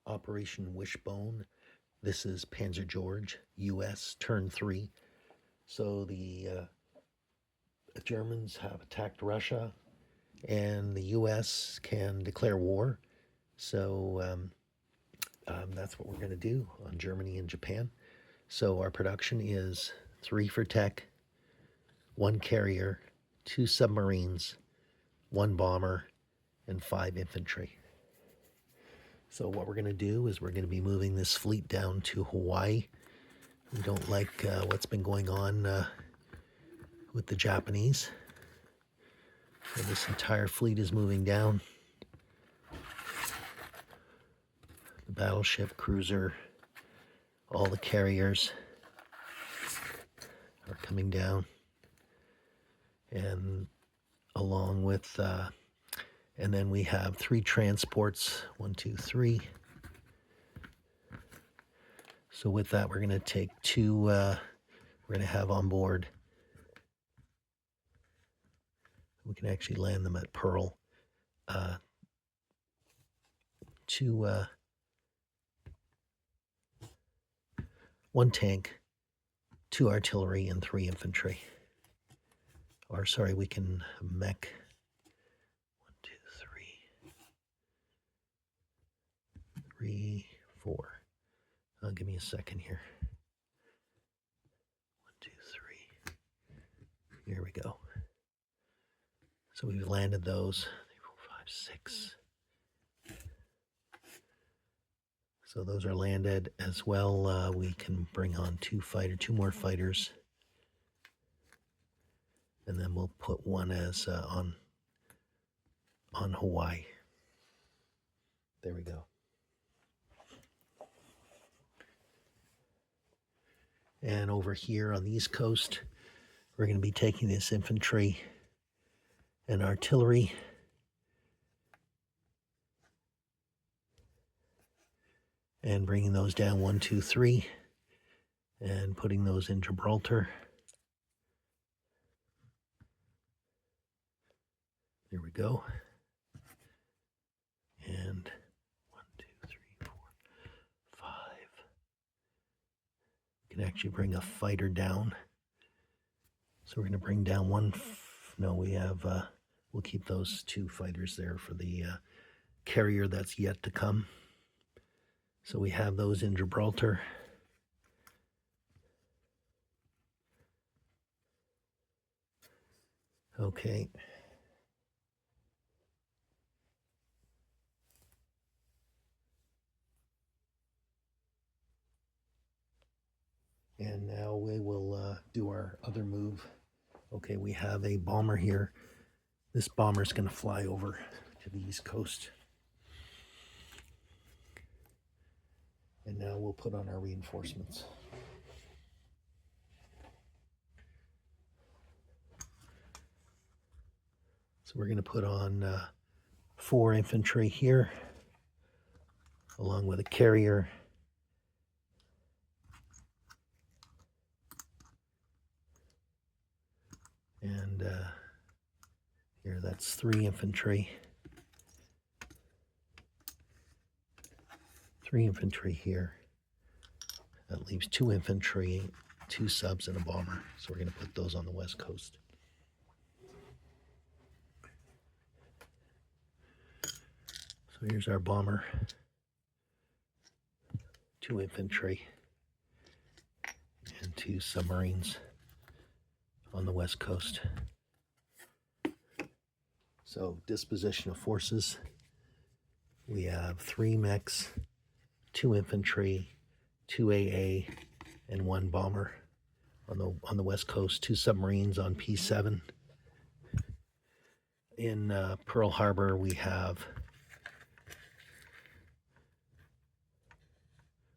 Operation Wishbone. This is Panzer George, U.S., turn 3. So the Germans have attacked Russia, and the U.S. can declare war. So that's what we're going to do on Germany and Japan. So our production is 3 for tech, 1 carrier, 2 submarines, 1 bomber, and 5 infantry. So what we're going to do is we're going to be moving this fleet down to Hawaii. We don't like what's been going on with the Japanese. So this entire fleet is moving down. The battleship, cruiser, all the carriers are coming down. And along with, and then we have 3 transports, 1, 2, 3. So with that, we're going to take 2, we're going to have on board. We can actually land them at Pearl. 1 tank, 2 artillery, and 3 infantry. Or sorry, we can mech. 1, 2, 3, 4. Give me a second here. 1, 2, 3. Here we go. So we've landed those. 3, 4, 5, 6. So those are landed as well. We can bring on 2 more fighters, and then we'll put 1 as on Hawaii. There we go. And over here on the East Coast, we're going to be taking this infantry and artillery and bringing those down 1, 2, 3 and putting those in Gibraltar. There we go. And 1, 2, 3, 4, 5. We can actually bring a fighter down. So we're going to bring down 1. No, we have, we'll keep those 2 fighters there for the carrier that's yet to come. So we have those in Gibraltar. Okay. And now we will do our other move. Okay, we have a bomber here. This bomber is going to fly over to the East Coast. And now we'll put on our reinforcements. So we're going to put on 4 infantry here, along with a carrier. And here, that's 3 infantry. 3 infantry here. That leaves 2 infantry, 2 subs, and a bomber. So we're going to put those on the West Coast. So here's our bomber. 2 infantry and 2 submarines on the West Coast. So disposition of forces. We have 3 mechs, 2 infantry, 2 AA, and 1 bomber on the West Coast. 2 submarines on P7. In Pearl Harbor, we have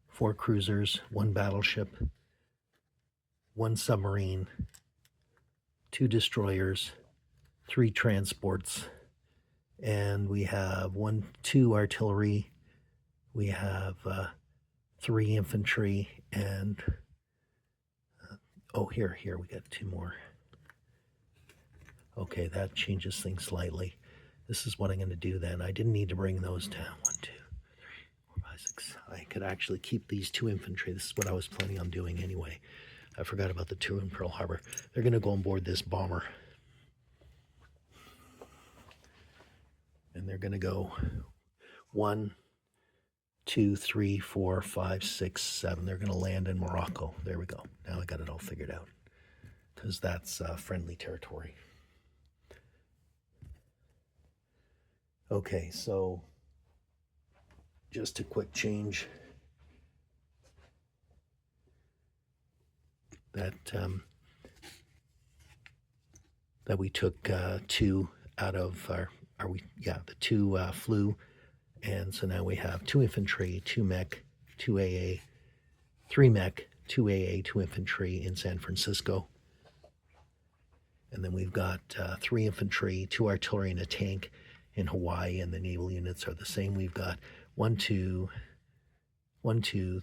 4 cruisers, 1 battleship, 1 submarine, 2 destroyers, 3 transports, and we have 2 artillery. We have 3 infantry, and here we got 2 more. Okay, that changes things slightly. This is what I'm going to do then. I didn't need to bring those down. 1, 2, 3, 4, 5, Isaacs. I could actually keep these 2 infantry. This is what I was planning on doing anyway. I forgot about the 2 in Pearl Harbor. They're going to go on board this bomber. And they're going to go 1, 2, 3, 4, 5, 6, 7. They're going to land in Morocco. There we go. Now I got it all figured out, because that's friendly territory. Okay, so just a quick change. That we took 2 out of the 2 flew, and so now we have 2 infantry, 2 mech, 2 AA, 3 mech, 2 AA, 2 infantry in San Francisco, and then we've got 3 infantry, 2 artillery, and a tank in Hawaii, and the naval units are the same. We've got 1, 2,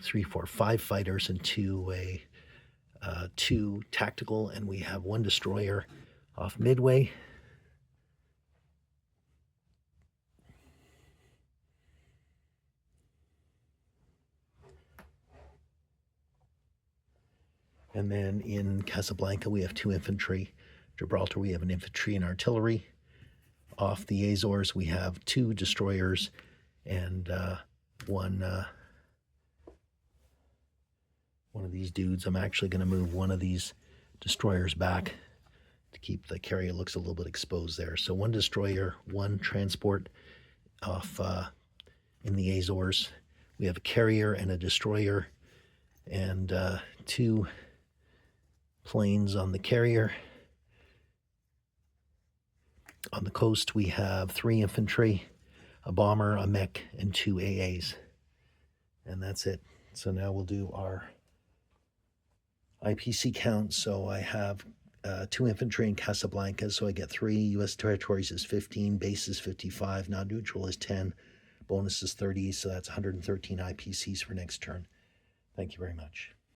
3, 4, 5 fighters and 2 tactical, and we have 1 destroyer off Midway. And then in Casablanca, we have 2 infantry. Gibraltar, we have an infantry and artillery. Off the Azores, we have 2 destroyers and one of these dudes. I'm actually going to move one of these destroyers back to keep the carrier. Looks a little bit exposed there. So 1 destroyer, 1 transport off in the Azores. We have a carrier and a destroyer, and 2 planes on the carrier. On the coast, we have 3 infantry, a bomber, a mech, and 2 AAs. And that's it. So now we'll do our IPC count. So I have 2 infantry in Casablanca, so I get 3. U.S. territories is 15, base is 55, non-neutral is 10, bonus is 30, so that's 113 IPCs for next turn. Thank you very much.